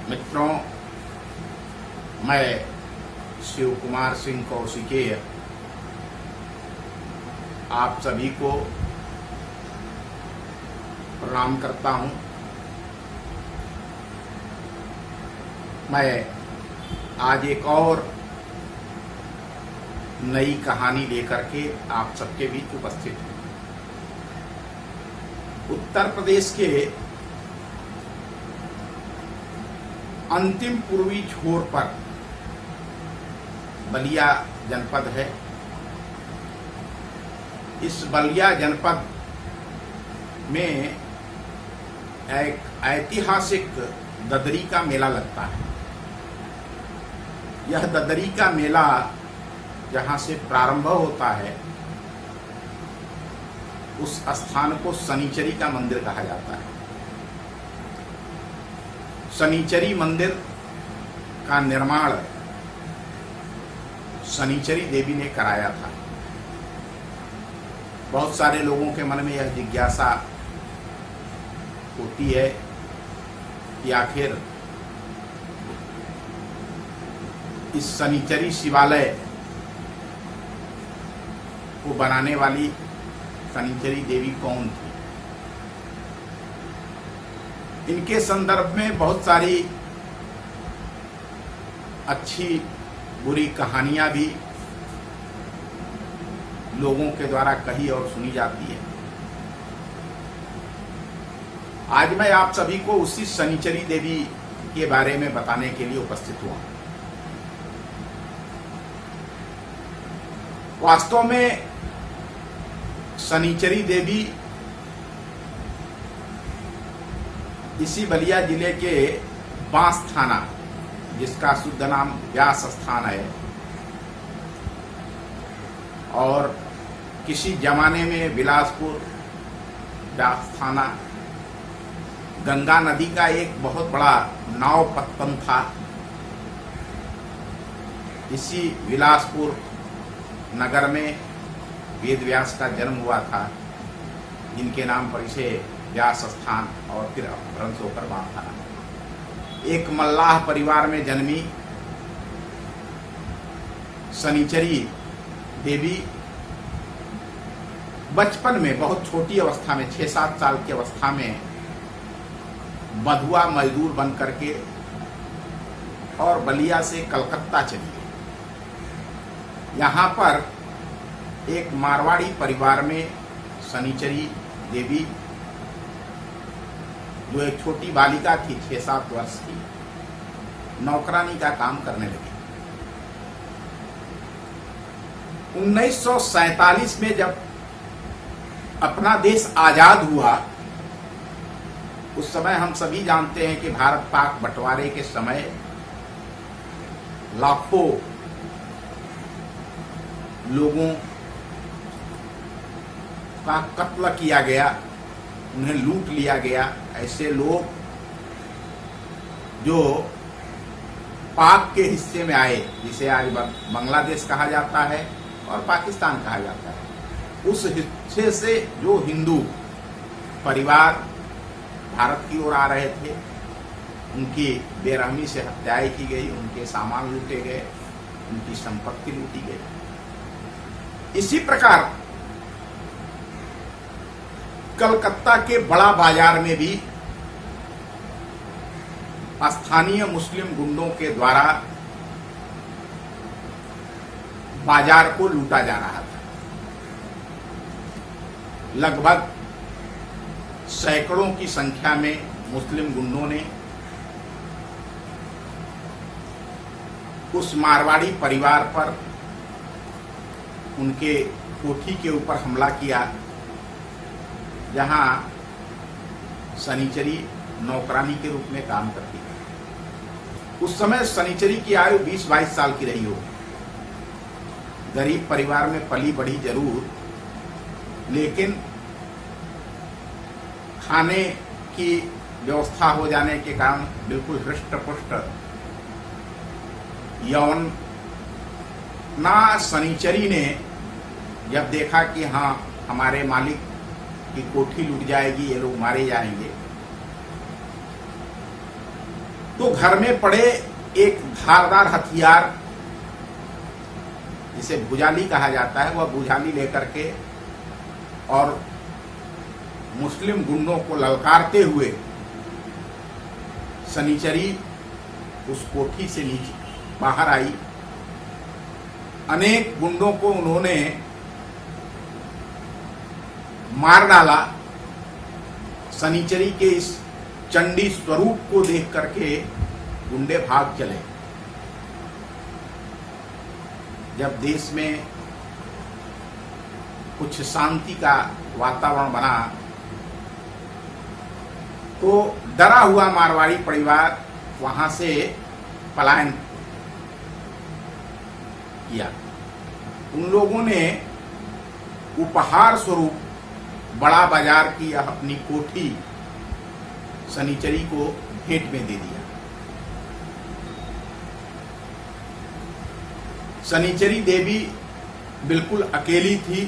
मित्रों, मैं शिव कुमार सिंह कौशिकीय आप सभी को प्रणाम करता हूं। मैं आज एक और नई कहानी लेकर के आप सबके बीच उपस्थित हूं। उत्तर प्रदेश के अंतिम पूर्वी छोर पर बलिया जनपद है। इस बलिया जनपद में एक ऐतिहासिक ददरी का मेला लगता है। यह ददरी का मेला जहां से प्रारंभ होता है, उस स्थान को शनिचरी का मंदिर कहा जाता है। शनिचरी मंदिर का निर्माण शनिचरी देवी ने कराया था। बहुत सारे लोगों के मन में यह जिज्ञासा होती है कि आखिर इस शनिचरी शिवालय को बनाने वाली शनिचरी देवी कौन थी। इनके संदर्भ में बहुत सारी अच्छी बुरी कहानियां भी लोगों के द्वारा कही और सुनी जाती है। आज मैं आप सभी को उसी शनिचरी देवी के बारे में बताने के लिए उपस्थित हुआ। वास्तव में शनिचरी देवी इसी बलिया जिले के बांस थाना, जिसका शुद्ध नाम व्यास स्थान है, और किसी जमाने में बिलासपुर व्यास थाना गंगा नदी का एक बहुत बड़ा नाव पत्तन था। इसी बिलासपुर नगर में वेद व्यास का जन्म हुआ था, जिनके नाम पर इसे व्यास स्थान और फिर अपभ्रंश होकर बांस थाना। एक मल्लाह परिवार में जन्मी शनिचरी देवी बचपन में, बहुत छोटी अवस्था में, 6-7 साल की अवस्था में बधुआ मजदूर बन करके और बलिया से कलकत्ता चली गई। यहाँ पर एक मारवाड़ी परिवार में शनिचरी देवी, जो एक छोटी बालिका थी 6-7 वर्ष की, नौकरानी का काम करने लगी। 1947 में जब अपना देश आजाद हुआ, उस समय हम सभी जानते हैं कि भारत पाक बंटवारे के समय लाखों लोगों का कत्ल किया गया, उन्हें लूट लिया गया। ऐसे लोग जो पाक के हिस्से में आए, जिसे आज बांग्लादेश कहा जाता है और पाकिस्तान कहा जाता है, उस हिस्से से जो हिंदू परिवार भारत की ओर आ रहे थे, उनकी बेरहमी से हत्याएं की गई, उनके सामान लूटे गए, उनकी संपत्ति लूटी गई। इसी प्रकार कलकत्ता के बड़ा बाजार में भी स्थानीय मुस्लिम गुंडों के द्वारा बाजार को लूटा जा रहा था। लगभग सैकड़ों की संख्या में मुस्लिम गुंडों ने उस मारवाड़ी परिवार पर, उनके कोठी के ऊपर हमला किया, जहां शनिचरी नौकरानी के रूप में काम करती थी। उस समय शनिचरी की आयु 20-22 साल की रही होगी। गरीब परिवार में पली बढ़ी जरूर, लेकिन खाने की व्यवस्था हो जाने के कारण बिल्कुल हृष्ट पुष्ट यौन ना शनिचरी ने जब देखा कि हाँ, हमारे मालिक की कोठी लूट जाएगी, ये लोग मारे जाएंगे, तो घर में पड़े एक धारदार हथियार जिसे भुजाली कहा जाता है, वह भुजाली लेकर के और मुस्लिम गुंडों को ललकारते हुए शनिचरी उस कोठी से नीचे बाहर आई। अनेक गुंडों को उन्होंने मार डाला। शनिचरी के इस चंडी स्वरूप को देख करके गुंडे भाग चले। जब देश में कुछ शांति का वातावरण बना तो डरा हुआ मारवाड़ी परिवार वहां से पलायन किया। उन लोगों ने उपहार स्वरूप बड़ा बाजार की अपनी कोठी शनिचरी को भेंट में दे दिया। शनिचरी देवी बिल्कुल अकेली थी।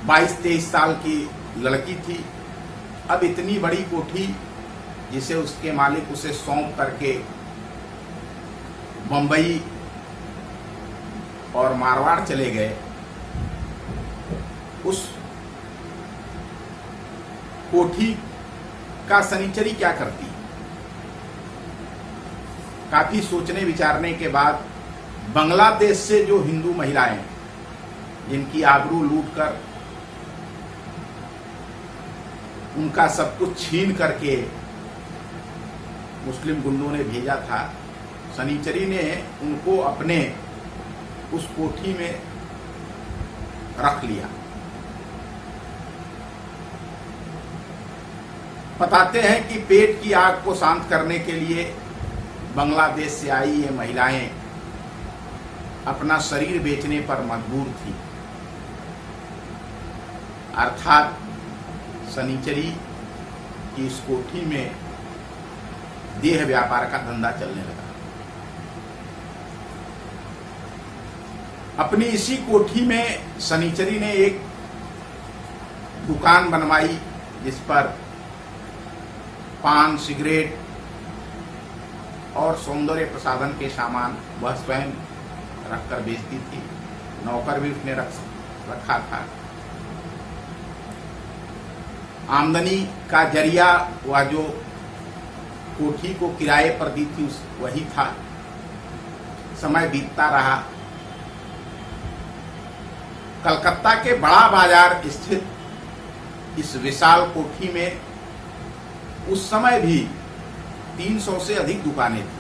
22-23 साल की लड़की थी। अब इतनी बड़ी कोठी जिसे उसके मालिक उसे सौंप करके बंबई और मारवाड़ चले गए, उस कोठी का शनिचरी क्या करती? काफी सोचने विचारने के बाद बांग्लादेश से जो हिंदू महिलाएं जिनकी आबरू लूटकर उनका सब कुछ छीन करके मुस्लिम गुंडों ने भेजा था, शनिचरी ने उनको अपने उस कोठी में रख लिया। बताते हैं कि पेट की आग को शांत करने के लिए बांग्लादेश से आई ये महिलाएं अपना शरीर बेचने पर मजबूर थी। अर्थात शनिचरी की इस कोठी में देह व्यापार का धंधा चलने लगा। अपनी इसी कोठी में शनिचरी ने एक दुकान बनवाई जिस पर पान, सिगरेट और सौंदर्य प्रसाधन के सामान वह स्वयं रखकर बेचती थी। नौकर भी उसने रखा था। आमदनी का जरिया वह जो कोठी को किराए पर दी थी वही था। समय बीतता रहा। कलकत्ता के बड़ा बाजार स्थित इस विशाल कोठी में उस समय भी 300 से अधिक दुकानें थी।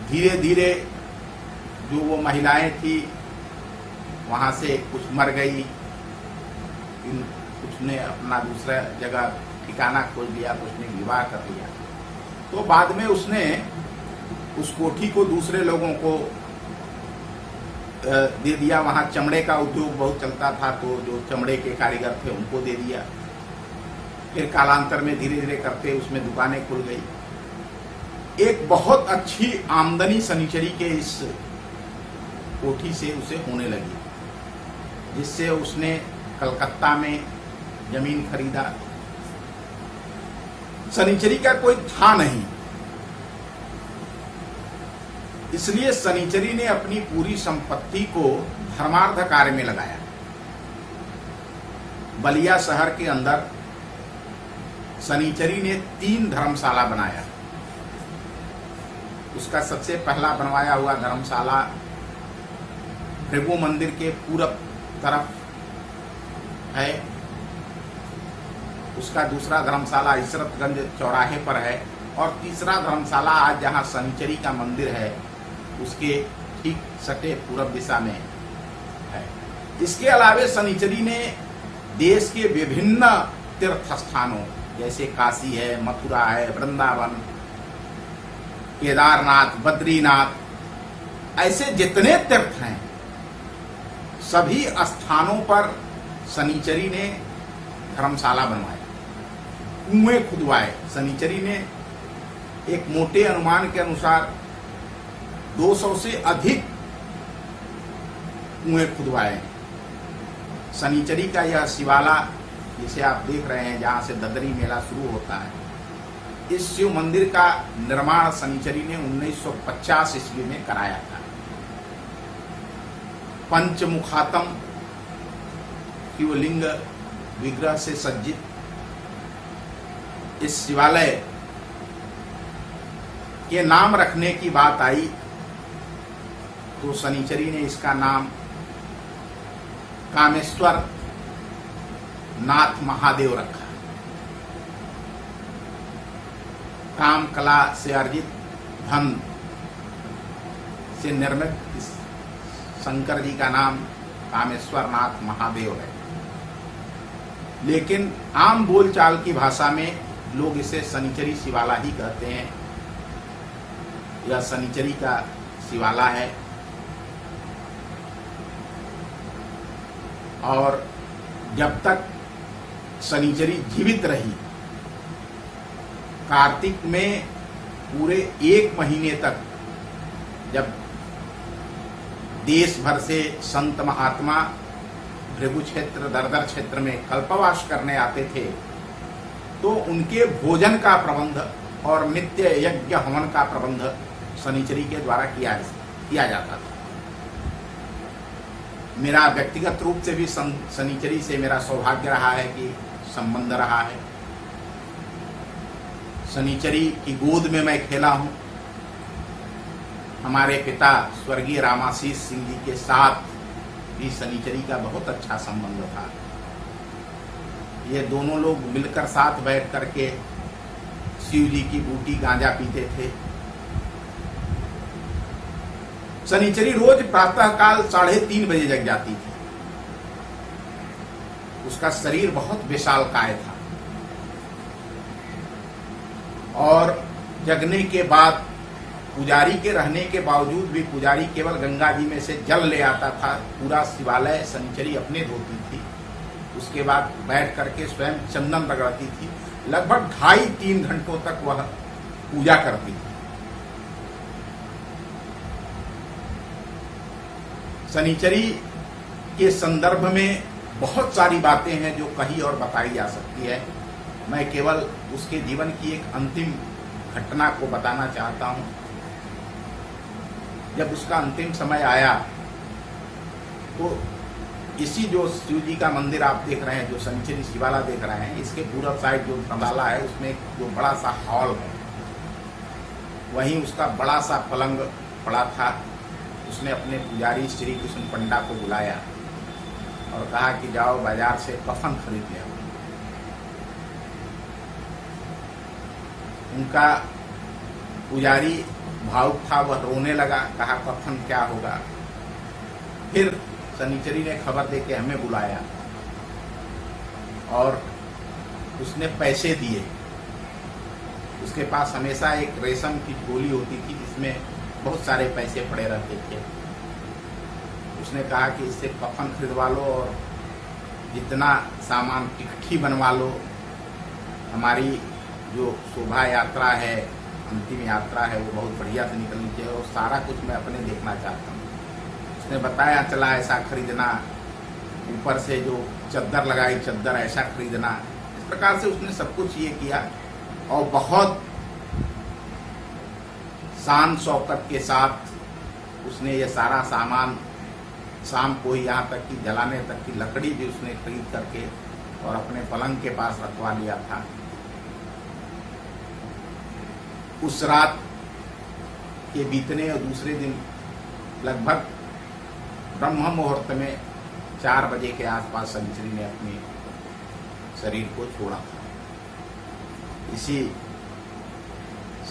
धीरे धीरे जो वो महिलाएं थी वहां से कुछ मर गई, कुछ ने अपना दूसरा जगह ठिकाना खोज लिया, कुछ ने विवाह कर लिया। तो बाद में उसने उस कोठी को दूसरे लोगों को दे दिया। वहां चमड़े का उद्योग बहुत चलता था, तो जो चमड़े के कारीगर थे उनको दे दिया। फिर कालांतर में धीरे धीरे करते उसमें दुकानें खुल गई। एक बहुत अच्छी आमदनी शनिचरी के इस कोठी से उसे होने लगी, जिससे उसने कलकत्ता में जमीन खरीदा। शनिचरी का कोई था नहीं, इसलिए शनिचरी ने अपनी पूरी संपत्ति को धर्मार्थ कार्य में लगाया। बलिया शहर के अंदर शनिचरी ने 3 धर्मशाला बनाया। उसका सबसे पहला बनवाया हुआ धर्मशाला भृगु मंदिर के पूरब तरफ है। उसका दूसरा धर्मशाला इशरतगंज चौराहे पर है। और तीसरा धर्मशाला आज जहां शनिचरी का मंदिर है उसके ठीक सटे पूरब दिशा में है। इसके अलावे शनिचरी ने देश के विभिन्न तीर्थ स्थानों जैसे काशी है, मथुरा है, वृंदावन, केदारनाथ, बद्रीनाथ, ऐसे जितने तीर्थ हैं सभी स्थानों पर शनिचरी ने धर्मशाला बनवाए, कुएं खुदवाए। शनिचरी ने एक मोटे अनुमान के अनुसार 200 से अधिक कुएं खुदवाए। शनिचरी का यह शिवाला जिसे आप देख रहे हैं, जहाँ से ददरी मेला शुरू होता है, इस शिव मंदिर का निर्माण शनिचरी ने 1950 ईस्वी में कराया था। पंचमुखातम शिवलिंग विग्रह से सज्जित इस शिवालय के नाम रखने की बात आई तो शनिचरी ने इसका नाम कामेश्वर नाथ महादेव रखा। काम कला से अर्जित धन से निर्मित इस शंकर जी का नाम कामेश्वर नाथ महादेव है, लेकिन आम बोलचाल की भाषा में लोग इसे शनिचरी शिवाला ही कहते हैं। यह शनिचरी का शिवाला है और जब तक शनिचरी जीवित रही, कार्तिक में पूरे 1 महीने तक जब देश भर से संत महात्मा भृगु क्षेत्र दरदर क्षेत्र में कल्पवास करने आते थे, तो उनके भोजन का प्रबंध और नित्य यज्ञ हवन का प्रबंध शनिचरी के द्वारा किया जाता था। मेरा व्यक्तिगत रूप से भी शनिचरी से मेरा सौभाग्य रहा है कि संबंध रहा है। शनिचरी की गोद में मैं खेला हूं। हमारे पिता स्वर्गीय रामाशीष सिंह जी के साथ भी शनिचरी का बहुत अच्छा संबंध था। ये दोनों लोग मिलकर साथ बैठ करके शिव जी की बूटी गांजा पीते थे। शनिचरी रोज प्रातःकाल 3:30 बजे जग जाती थी। उसका शरीर बहुत विशालकाय था और जगने के बाद पुजारी के रहने के बावजूद भी पुजारी केवल गंगा जी में से जल ले आता था। पूरा शिवालय शनिचरी अपने धोती थी। उसके बाद बैठ करके स्वयं चंदन रगड़ती थी। लगभग 2.5-3 घंटों तक वह पूजा करती थी। शनिचरी के संदर्भ में बहुत सारी बातें हैं जो कही और बताई जा सकती है। मैं केवल उसके जीवन की एक अंतिम घटना को बताना चाहता हूं। जब उसका अंतिम समय आया तो इसी जो शिव जी का मंदिर आप देख रहे हैं, जो शनिचरी शिवाला देख रहे हैं, इसके पूर्व साइड जो धर्मशाला है उसमें जो बड़ा सा हॉल है, वहीं उसका बड़ा सा पलंग पड़ा था। उसने अपने पुजारी श्री कृष्ण पंडा को बुलाया और कहा कि जाओ बाजार से कफन खरीद ले आओ। उनका पुजारी भावुक था, वह रोने लगा, कहा कफन क्या होगा। फिर शनिचरी ने खबर देके हमें बुलाया और उसने पैसे दिए। उसके पास हमेशा एक रेशम की झोली होती थी जिसमें बहुत सारे पैसे पड़े रहते थे। उसने कहा कि इससे कफन खरीदवा लो और जितना सामान टिकठी बनवा लो। हमारी जो शोभा यात्रा है, अंतिम यात्रा है, वो बहुत बढ़िया से निकलनी चाहिए और सारा कुछ मैं अपने देखना चाहता हूँ। उसने बताया चला ऐसा खरीदना, ऊपर से जो चद्दर लगाई चद्दर ऐसा खरीदना। इस प्रकार से उसने सब कुछ ये किया और बहुत शान शौकत के साथ उसने ये सारा सामान, शाम को ही यहाँ तक कि जलाने तक की लकड़ी भी उसने खरीद करके और अपने पलंग के पास रखवा लिया था। उस रात के बीतने और दूसरे दिन लगभग ब्रह्म मुहूर्त में 4 बजे के आसपास शनिचरी ने अपने शरीर को छोड़ा था। इसी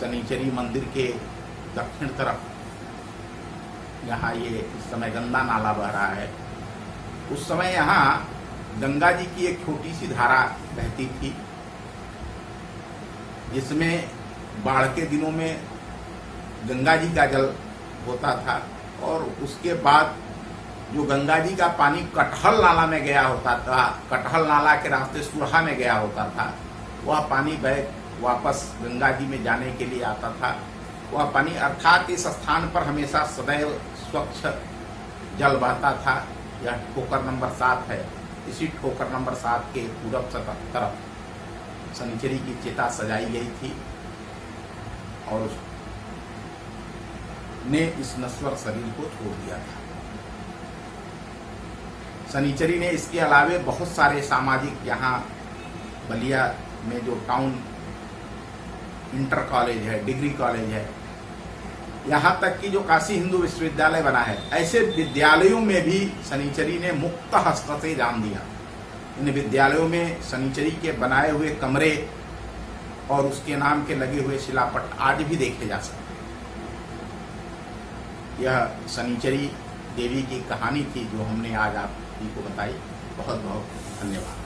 शनिचरी मंदिर के दक्षिण तरफ, यहाँ ये इस समय गंगा नाला बह रहा है, उस समय यहाँ गंगा जी की एक छोटी सी धारा बहती थी जिसमें बाढ़ के दिनों में गंगा जी का जल होता था और उसके बाद जो गंगा जी का पानी कटहल नाला में गया होता था, कटहल नाला के रास्ते सुरहा में गया होता था, वह पानी बह वापस गंगा जी में जाने के लिए आता था। वह पानी अर्थात इस स्थान पर हमेशा सदैव स्वच्छ जल बहता था। यह ठोकर नंबर 7 है। इसी ठोकर नंबर 7 के पूरब तरफ शनिचरी की चिता सजाई गई थी और उसने इस नश्वर शरीर को छोड़ दिया था। शनिचरी ने इसके अलावे बहुत सारे सामाजिक, यहाँ बलिया में जो टाउन इंटर कॉलेज है, डिग्री कॉलेज है, यहाँ तक कि जो काशी हिंदू विश्वविद्यालय बना है, ऐसे विद्यालयों में भी शनिचरी ने मुक्त हस्त से दान दिया। इन विद्यालयों में शनिचरी के बनाए हुए कमरे और उसके नाम के लगे हुए शिलापट आज भी देखे जा सकते हैं। यह शनिचरी देवी की कहानी थी जो हमने आज आप को बताई। बहुत बहुत धन्यवाद।